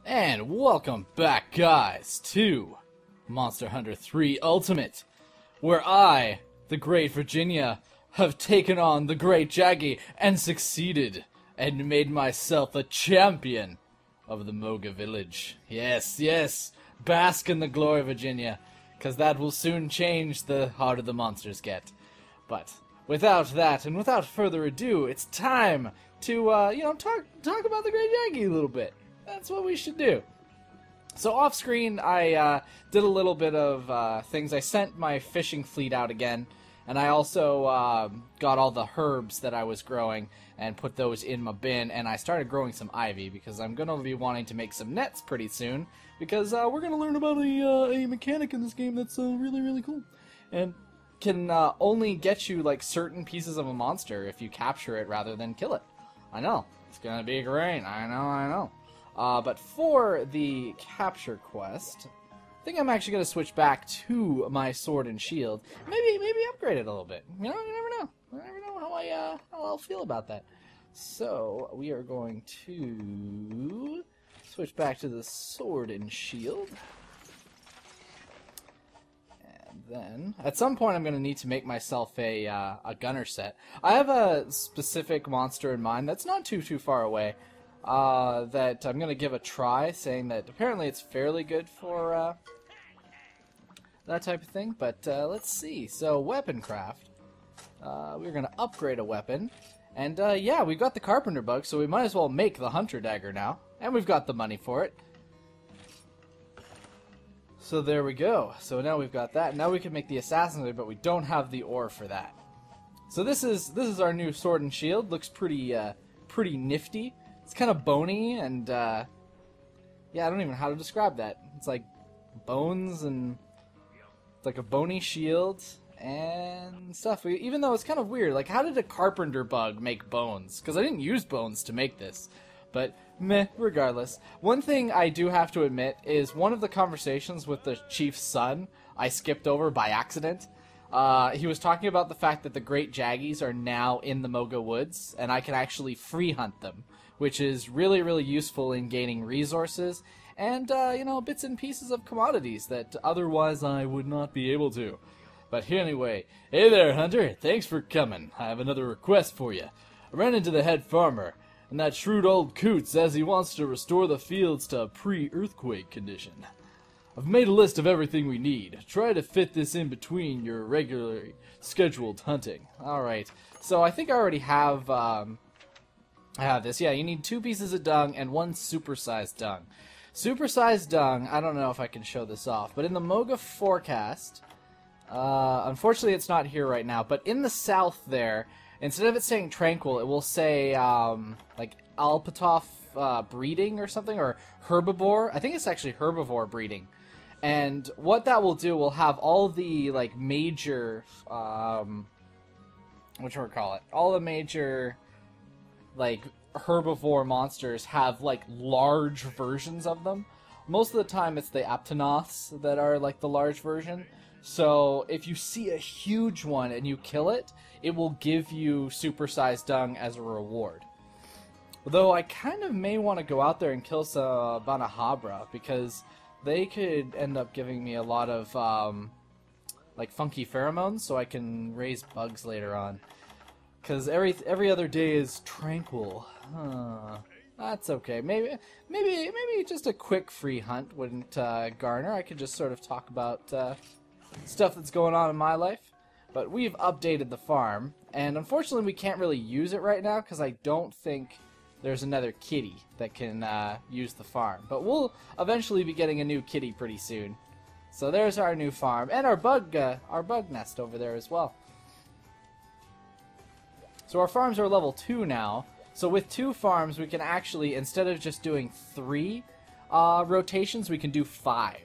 And welcome back, guys, to Monster Hunter 3 Ultimate, where I, the Great Virginia, have taken on the Great Jaggy and succeeded, and made myself a champion of the Moga Village. Yes, yes, bask in the glory, Virginia, because that will soon change the harder the monsters get. But without that, and without further ado, it's time to, talk about the Great Jaggy a little bit. That's what we should do. So off screen, I did a little bit of things. I sent my fishing fleet out again, and I also got all the herbs that I was growing and put those in my bin, and I started growing some ivy because I'm going to be wanting to make some nets pretty soon, because we're going to learn about a mechanic in this game that's really, really cool. And can only get you like certain pieces of a monster if you capture it rather than kill it. I know, it's going to be great. I know. But for the capture quest, I think I'm actually going to switch back to my sword and shield. Maybe upgrade it a little bit. You know, you never know. You never know how I'll feel about that. So we are going to switch back to the sword and shield. And then at some point I'm going to need to make myself a gunner set. I have a specific monster in mind that's not too far away. That I'm going to give a try, saying that apparently it's fairly good for that type of thing, but let's see. So, weapon craft. We're going to upgrade a weapon, and yeah, we've got the carpenter bug, so we might as well make the hunter dagger now, and we've got the money for it. So there we go. So now we've got that. Now we can make the assassin's blade, but we don't have the ore for that. So this is our new sword and shield. Looks pretty nifty. It's kind of bony, and, yeah, I don't even know how to describe that. It's like bones, and it's like a bony shield, and stuff. Even though it's kind of weird, like, how did a carpenter bug make bones? Because I didn't use bones to make this. But, meh, regardless. One thing I do have to admit is one of the conversations with the chief's son I skipped over by accident. He was talking about the fact that the Great Jaggies are now in the Moga Woods, and I can actually free hunt them, which is really, really useful in gaining resources and, bits and pieces of commodities that otherwise I would not be able to. But anyway, hey there, Hunter, thanks for coming. I have another request for you. I ran into the head farmer, and that shrewd old coot says he wants to restore the fields to pre-earthquake condition. I've made a list of everything we need. Try to fit this in between your regularly scheduled hunting. Alright, so I think I already have, I have this. Yeah, you need 2 pieces of dung and 1 supersized dung. Supersized dung, I don't know if I can show this off, but in the Moga forecast, unfortunately it's not here right now, but in the south there, instead of it saying tranquil, it will say, like, Alpatoff breeding or something, or herbivore. I think it's actually herbivore breeding. And what that will do will have all the, like, major, whatchamacallit, all the major, like, herbivore monsters have, like, large versions of them. Most of the time it's the Aptonoths that are, like, the large version. So if you see a huge one and you kill it, it will give you supersized dung as a reward. Though I kind of may want to go out there and kill some Banahabra, because they could end up giving me a lot of, like, funky pheromones, so I can raise bugs later on. Because every other day is tranquil. That's okay. Maybe just a quick free hunt wouldn't garner. I could just sort of talk about stuff that's going on in my life. But we've updated the farm, and unfortunately we can't really use it right now because I don't think there's another kitty that can use the farm. But we'll eventually be getting a new kitty pretty soon. So there's our new farm, and our bug nest over there as well. So our farms are level 2 now. So with 2 farms, we can actually, instead of just doing 3 rotations, we can do 5.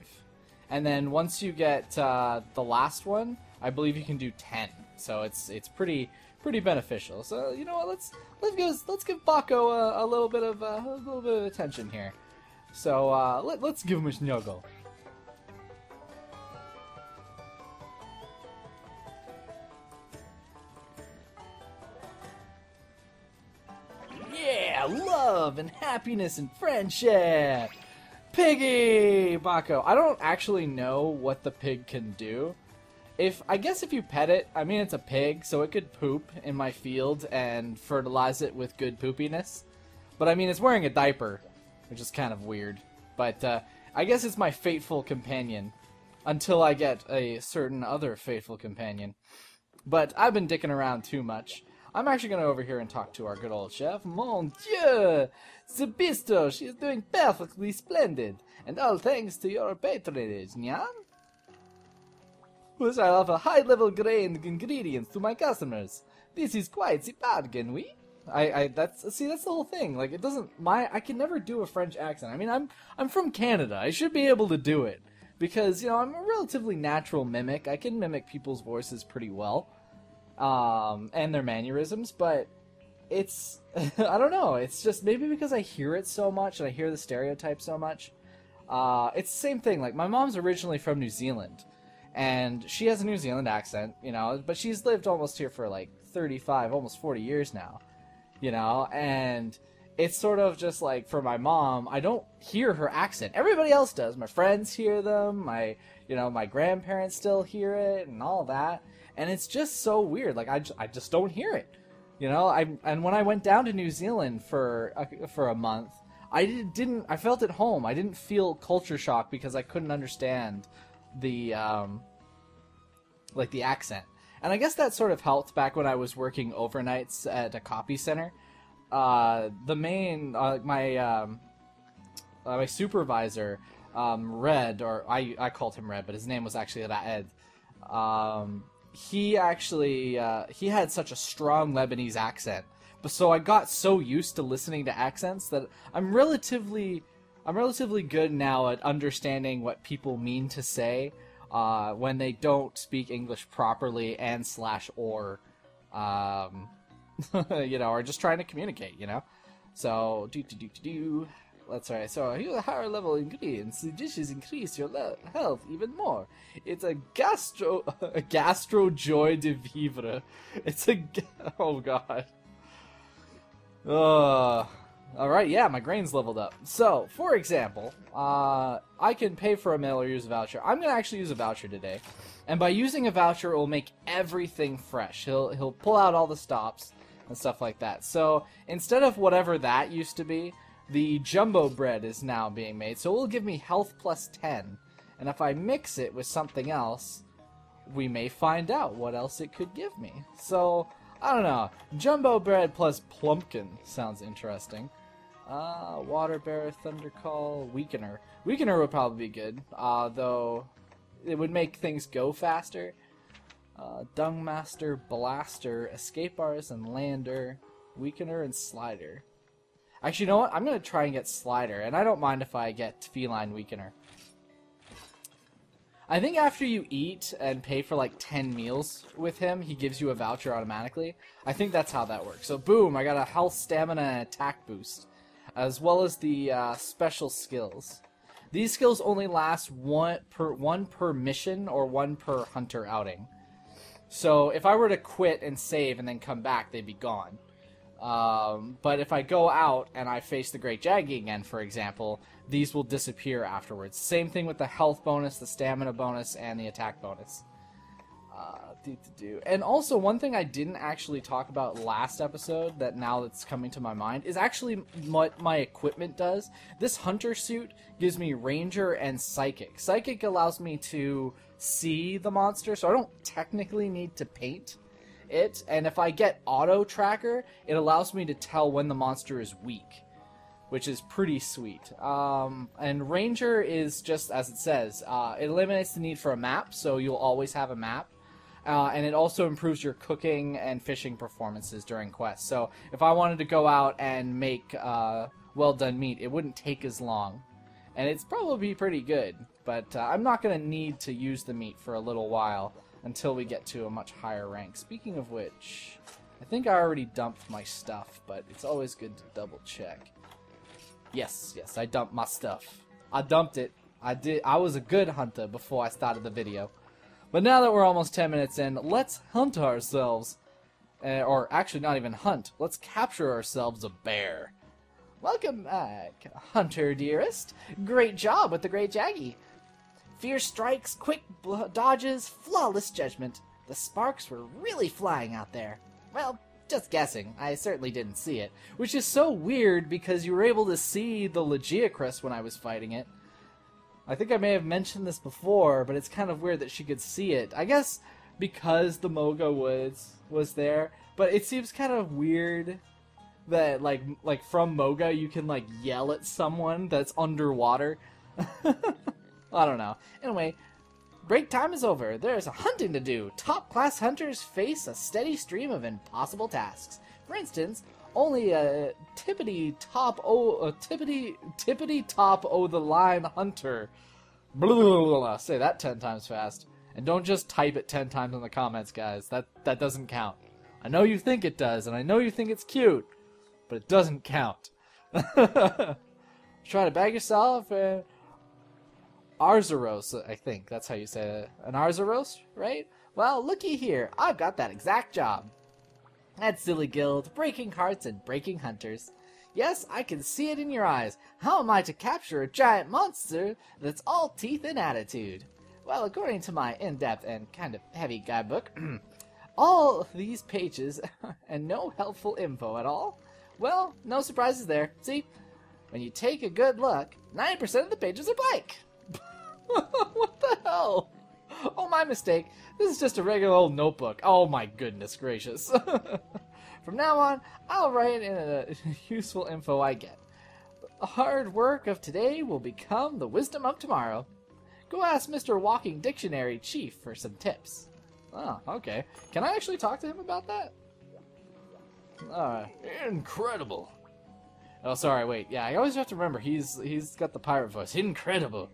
And then once you get the last one, I believe you can do 10. So it's pretty beneficial. So you know what? Let's give Baco a little bit of attention here. So let's give him a snuggle. Yeah, love and happiness and friendship. Piggy! Baco. I don't actually know what the pig can do. I guess if you pet it, I mean it's a pig, so it could poop in my field and fertilize it with good poopiness. But I mean, it's wearing a diaper, which is kind of weird. But I guess it's my faithful companion, until I get a certain other faithful companion. But I've been dicking around too much. I'm actually going to over here and talk to our good old chef. Mon Dieu! The bistro, she is doing perfectly splendid. And all thanks to your patronage, Nyan? Which I offer high-level grained ingredients to my customers. This is quite the bargain, oui? That's the whole thing. Like, it doesn't, I can never do a French accent. I mean, I'm from Canada. I should be able to do it. Because, you know, I'm a relatively natural mimic. I can mimic people's voices pretty well. And their mannerisms, but it's, I don't know, it's just maybe because I hear it so much and I hear the stereotype so much. It's the same thing, like my mom's originally from New Zealand, and she has a New Zealand accent, you know, but she's lived almost here for like 35, almost 40 years now, you know, and it's sort of just like for my mom, I don't hear her accent. Everybody else does. My friends hear them, my grandparents still hear it and all that. And it's just so weird. Like I just don't hear it, you know. And when I went down to New Zealand for a month, I felt at home. I didn't feel culture shock because I couldn't understand the like the accent. And I guess that sort of helped back when I was working overnights at a copy center. The main my supervisor, Red, or I called him Red, but his name was actually Raed. He actually he had such a strong Lebanese accent, but so I got so used to listening to accents that I'm relatively good now at understanding what people mean to say when they don't speak English properly and / or you know, or just trying to communicate, you know. So that's right. So here's a higher level ingredients. The dishes increase your health even more. It's a gastro joy de vivre. It's oh god. All right, yeah, my grain's leveled up. So, for example, I can pay for a meal or use a voucher. I'm gonna actually use a voucher today, and by using a voucher, it will make everything fresh. He'll pull out all the stops and stuff like that. So instead of whatever that used to be, the jumbo bread is now being made, so it will give me health plus 10. And if I mix it with something else, we may find out what else it could give me. So, I don't know. Jumbo bread plus plumpkin sounds interesting. Water bear, thunder call, weakener. Weakener would probably be good, though it would make things go faster. Dung master, blaster, escape artist, and lander, weakener, and slider. Actually, you know what? I'm going to try and get Slider, and I don't mind if I get Feline Weakener. I think after you eat and pay for like 10 meals with him, he gives you a voucher automatically. I think that's how that works. So boom, I got a health, stamina, and attack boost, as well as the special skills. These skills only last one per mission or one per hunter outing. So if I were to quit and save and then come back, they'd be gone. But if I go out and I face the Great Jaggy again, for example, these will disappear afterwards. Same thing with the health bonus, the stamina bonus, and the attack bonus. And also, one thing I didn't actually talk about last episode that now that's coming to my mind is actually what my equipment does. This hunter suit gives me Ranger and Psychic. Psychic allows me to see the monster, so I don't technically need to paint it, and if I get Auto Tracker, it allows me to tell when the monster is weak, which is pretty sweet. And Ranger is just as it says. It eliminates the need for a map, so you'll always have a map. And it also improves your cooking and fishing performances during quests. So if I wanted to go out and make well-done meat, it wouldn't take as long. And it's probably pretty good, but I'm not going to need to use the meat for a little while until we get to a much higher rank. Speaking of which, I think I already dumped my stuff, but it's always good to double check. Yes, I dumped my stuff. I dumped it. I was a good hunter before I started the video. But now that we're almost 10 minutes in, let's hunt ourselves. Or actually not even hunt. Let's capture ourselves a bear. Welcome, Hunter dearest. Great job with the Great Jaggy. Fierce strikes, quick dodges, flawless judgment. The sparks were really flying out there. Well, just guessing. I certainly didn't see it. Which is so weird because you were able to see the Legiacrus when I was fighting it. I think I may have mentioned this before, but it's kind of weird that she could see it. I guess because the Moga Woods was there, but it seems kind of weird that like from Moga you can like yell at someone that's underwater. I don't know. Anyway, break time is over. There's hunting to do. Top-class hunters face a steady stream of impossible tasks. For instance, only a tippity top o the line hunter. Blah, blah, blah, blah. Say that 10 times fast. And don't just type it 10 times in the comments, guys. That doesn't count. I know you think it does, and I know you think it's cute, but it doesn't count. Try to bag yourself Arzuros, I think that's how you say it. An Arzuros, right? Well, looky here. I've got that exact job. That silly guild, breaking hearts and breaking hunters. Yes, I can see it in your eyes. How am I to capture a giant monster that's all teeth and attitude? Well, according to my in-depth and kind of heavy guidebook, all these pages and no helpful info at all. Well, no surprises there. See, when you take a good look, 90% of the pages are blank. What the hell? Oh, my mistake. This is just a regular old notebook. Oh my goodness gracious. From now on, I'll write in a useful info I get. The hard work of today will become the wisdom of tomorrow. Go ask Mr. Walking Dictionary Chief for some tips. Oh, okay. Can I actually talk to him about that? Incredible. Oh, sorry, wait. Yeah, I always have to remember, he's got the pirate voice. Incredible.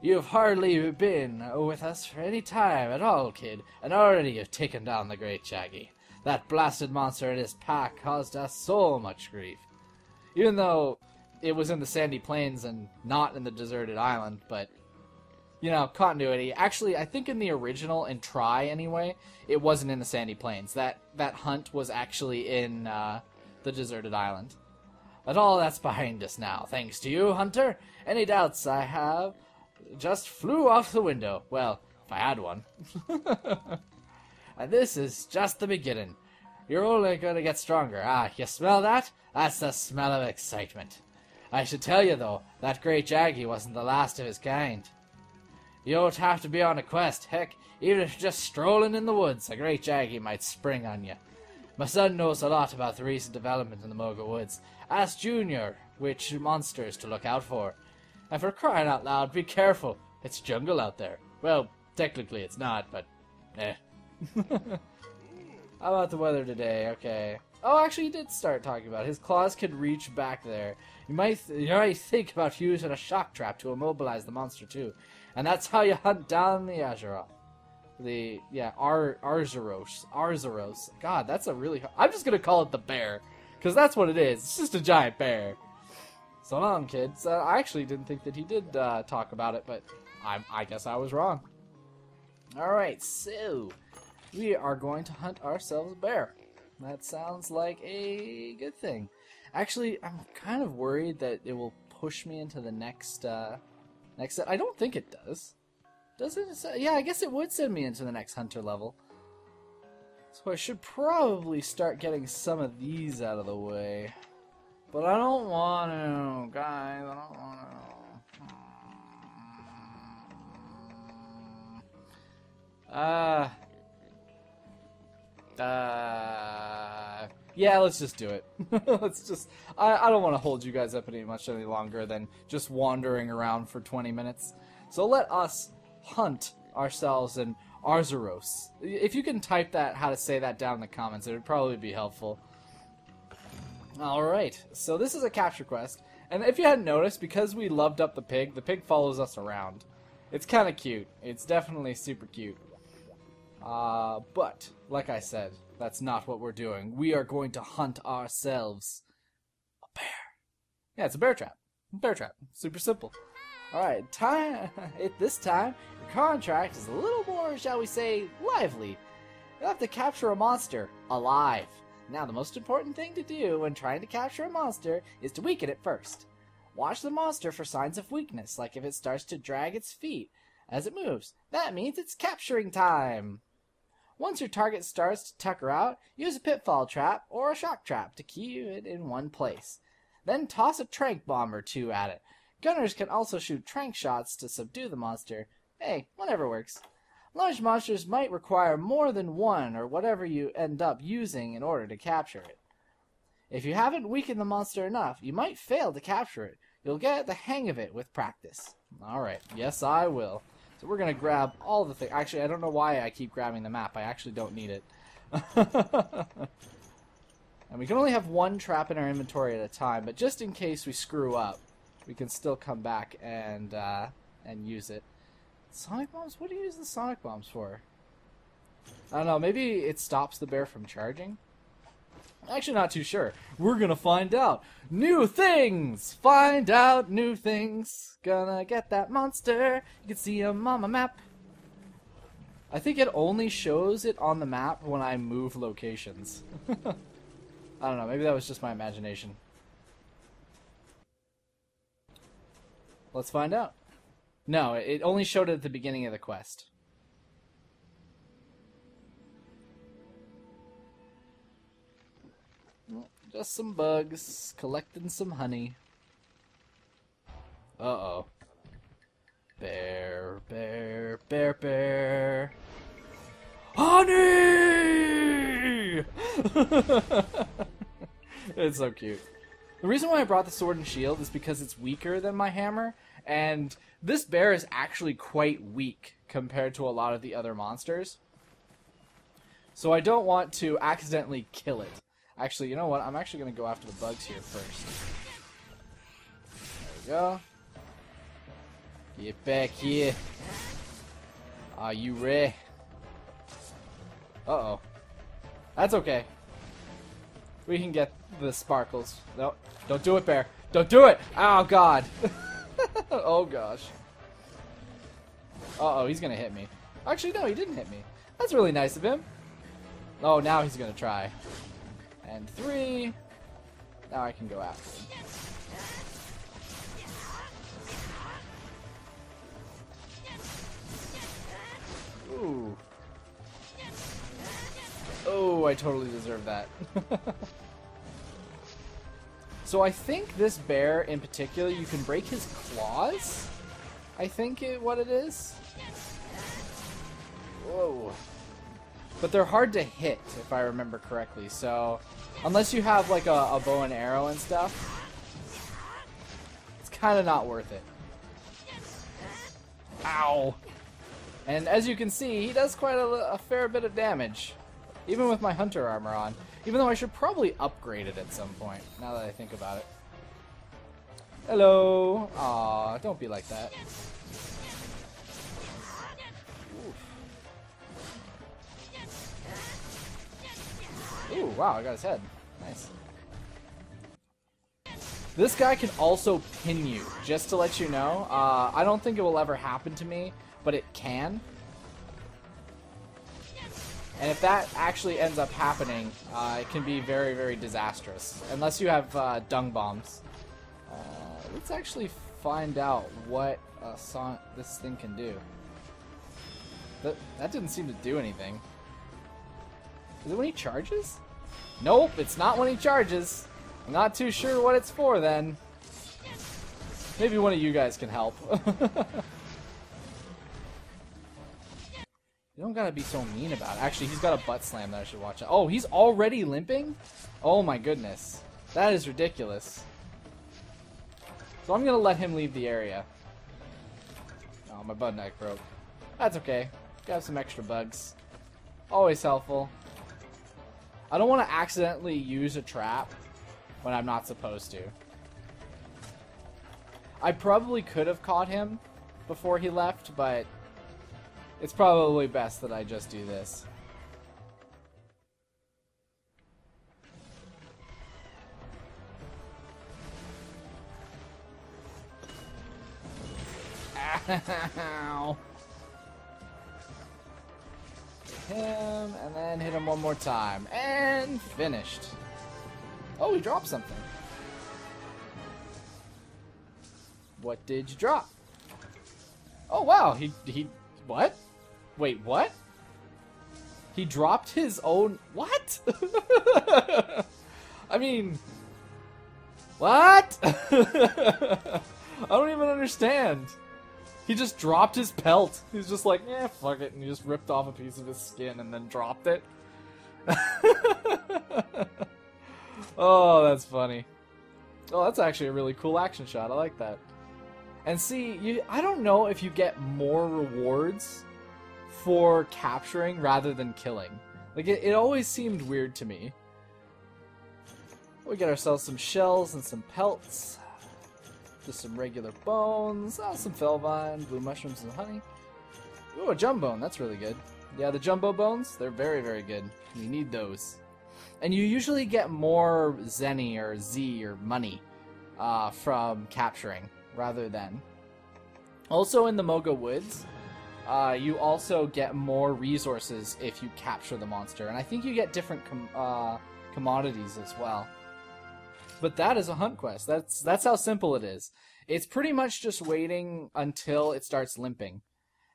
You've hardly been with us for any time at all, kid, and already you've taken down the Great Jaggy. That blasted monster and his pack caused us so much grief. Even though it was in the sandy plains and not in the deserted island, but, you know, continuity. Actually, I think in the original, in Try anyway, it wasn't in the sandy plains. That hunt was actually in the deserted island. But all that's behind us now, thanks to you, Hunter. Any doubts I have just flew off the window. Well, if I had one. And this is just the beginning. You're only going to get stronger. Ah, you smell that? That's the smell of excitement. I should tell you, though, that Great Jaggy wasn't the last of his kind. You don't have to be on a quest. Heck, even if you're just strolling in the woods, a Great Jaggy might spring on you. My son knows a lot about the recent development in the Moga Woods. Ask Junior which monsters to look out for. And for crying out loud, be careful. It's jungle out there. Well, technically it's not, but eh. How about the weather today? Okay. Oh, actually, he did start talking about it. His claws could reach back there. You might think about using a shock trap to immobilize the monster too, and that's how you hunt down the Azeroth. Arzuros. God, that's a really. I'm just gonna call it the bear, because that's what it is. It's just a giant bear. So long, kids. I actually didn't think that he did talk about it, but I guess I was wrong. All right, so we are going to hunt ourselves a bear. That sounds like a good thing. Actually, I'm kind of worried that it will push me into the next set. I don't think it does. Does it? Yeah, I guess it would send me into the next hunter level. So I should probably start getting some of these out of the way. But I don't want to, guys. I don't want to. Yeah, let's just do it. Let's just. I don't want to hold you guys up any longer than just wandering around for 20 minutes. So let us hunt ourselves an Arzuros. If you can type that, how to say that down in the comments, it would probably be helpful. Alright, so this is a capture quest. And if you hadn't noticed, because we loved up the pig follows us around. It's kind of cute. It's definitely super cute. But, like I said, that's not what we're doing. We are going to hunt ourselves a bear. Yeah, it's a bear trap. Bear trap. Super simple. Alright, this time, your contract is a little more, shall we say, lively. You'll have to capture a monster alive. Now the most important thing to do when trying to capture a monster is to weaken it first. Watch the monster for signs of weakness, like if it starts to drag its feet as it moves. That means it's capturing time! Once your target starts to tucker out, use a pitfall trap or a shock trap to keep it in one place. Then toss a trank bomb or two at it. Gunners can also shoot trank shots to subdue the monster. Hey, whatever works. Large monsters might require more than one or whatever you end up using in order to capture it. If you haven't weakened the monster enough, you might fail to capture it. You'll get the hang of it with practice. Alright, yes I will. So we're going to grab all the things. Actually, I don't know why I keep grabbing the map. I actually don't need it. And we can only have one trap in our inventory at a time, but just in case we screw up, we can still come back and use it. Sonic bombs? What do you use the sonic bombs for? I don't know. Maybe it stops the bear from charging? Actually, not too sure. We're gonna find out. New things! Find out new things. Gonna get that monster. You can see him on my map. I think it only shows it on the map when I move locations. I don't know. Maybe that was just my imagination. Let's find out. No, it only showed it at the beginning of the quest. Just some bugs, collecting some honey. Uh-oh. Bear, bear, bear, bear. Honey! It's so cute. The reason why I brought the sword and shield is because it's weaker than my hammer, and this bear is actually quite weak compared to a lot of the other monsters. So I don't want to accidentally kill it. Actually, you know what? I'm actually going to go after the bugs here first. There we go. Get back here. Are you ready? Uh-oh. That's okay. We can get the sparkles. No, don't do it, bear. Don't do it! Oh, God. Oh, gosh. Uh-oh, he's going to hit me. Actually, no, he didn't hit me. That's really nice of him. Oh, now he's going to try. And 3. Now I can go after him. Ooh. Oh, I totally deserve that. So I think this bear in particular, you can break his claws? I think what it is. Whoa. But they're hard to hit, if I remember correctly, so unless you have like a bow and arrow and stuff, it's kind of not worth it. Ow! And as you can see, he does quite a fair bit of damage, even with my hunter armor on, even though I should probably upgrade it at some point, now that I think about it. Hello! Aw, don't be like that. Ooh, wow, I got his head. Nice. This guy can also pin you, just to let you know. I don't think it will ever happen to me, but it can. And if that actually ends up happening, it can be very, very disastrous. Unless you have dung bombs. Let's actually find out what this thing can do. That didn't seem to do anything. Is it when he charges? Nope, it's not when he charges. I'm not too sure what it's for then. Maybe one of you guys can help. You don't gotta be so mean about it. Actually, he's got a butt slam that I should watch out. Oh, he's already limping? Oh my goodness. That is ridiculous. So I'm gonna let him leave the area. Oh, my butt neck broke. That's okay. Got some extra bugs. Always helpful. I don't want to accidentally use a trap when I'm not supposed to. I probably could have caught him before he left, but it's probably best that I just do this. Ow. him, and then hit him one more time. And finished. Oh, he dropped something. What did you drop? Oh, wow. He what? Wait, what? He dropped his own... What? I mean... What? I don't even understand. He just dropped his pelt. He's just like, yeah, fuck it. And he just ripped off a piece of his skin and then dropped it. Oh, that's funny. Oh, that's actually a really cool action shot. I like that. And see, I don't know if you get more rewards for capturing rather than killing. Like, it always seemed weird to me. We get ourselves some shells and some pelts. Just some regular bones. Oh, some felvine, blue mushrooms, and honey. Ooh, a jumbone. That's really good. Yeah, the jumbo bones, they're very, very good. We need those. And you usually get more zenny or Z or money from capturing rather than. Also in the Moga Woods, you also get more resources if you capture the monster. And I think you get different commodities as well. But that is a hunt quest. That's how simple it is. It's pretty much just waiting until it starts limping.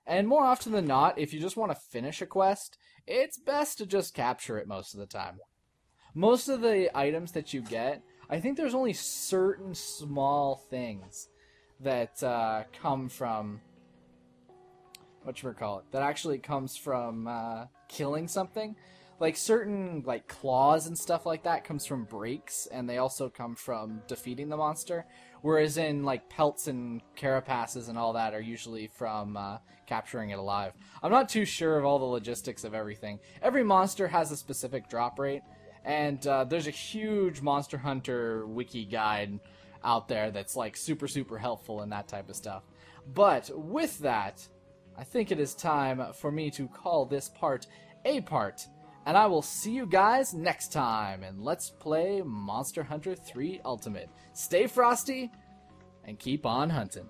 And more often than not, if you just want to finish a quest, it's best to just capture it most of the time. Most of the items that you get, I think there's only certain small things that come from... whatchamacallit? That actually comes from killing something. Like certain claws and stuff like that comes from breaks, and they also come from defeating the monster. Whereas in pelts and carapaces and all that are usually from capturing it alive. I'm not too sure of all the logistics of everything. Every monster has a specific drop rate, and there's a huge Monster Hunter wiki guide out there that's super, super helpful in that type of stuff. But with that, I think it is time for me to call this part a part. And I will see you guys next time in Let's Play Monster Hunter 3 Ultimate. Stay frosty and keep on hunting.